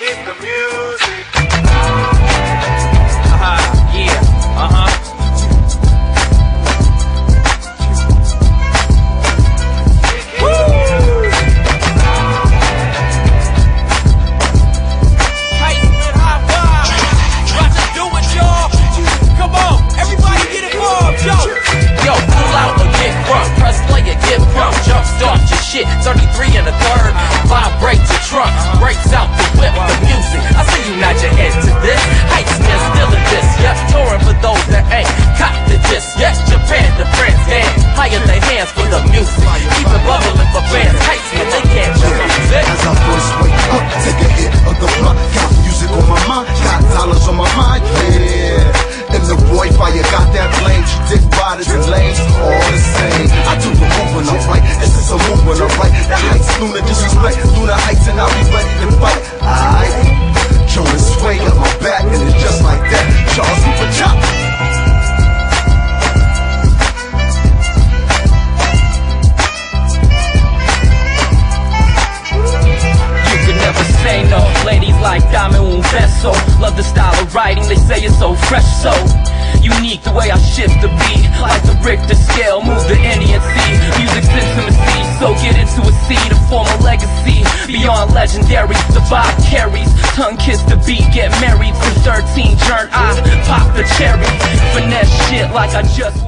Keep the music. Yeah, Yo, pull out or get crunk, press play or get drunk, jump start your shit, 33 and a third, vibrate your trunk, breaks out the whip, the music, I see you nod your head to this, Heights man still in this, yeah, touring for those that ain't caught the gist, yes, Japan to France, damn, higher their hands for the music, keep it bubbling for fans, Heights man, they can't choose it. As I first wake up, take a hit of the blunt, got music on my mind, got dollars on my mind, yeah. And the boy fire got that flame, you dick riders and lanes, all the same. I do the movement alright, this is a movement alright. The heights, Luna disrespect, Luna heights, and I'll be ready to fight. Aight, Jonas Sway got my back, and it's just like that. Charles Super Chop. You can never say no. Ladies like Diamond un beso. Love the style of writing, they say it's so fresh, so unique the way I shift the beat. Like the Richter scale, move the Indian sea. Music's intimacy, so get into a sea to form a legacy. Beyond legendary, the vibe carries. Tongue kiss the beat, get married. From 13 turn I pop the cherry. Finesse shit like I just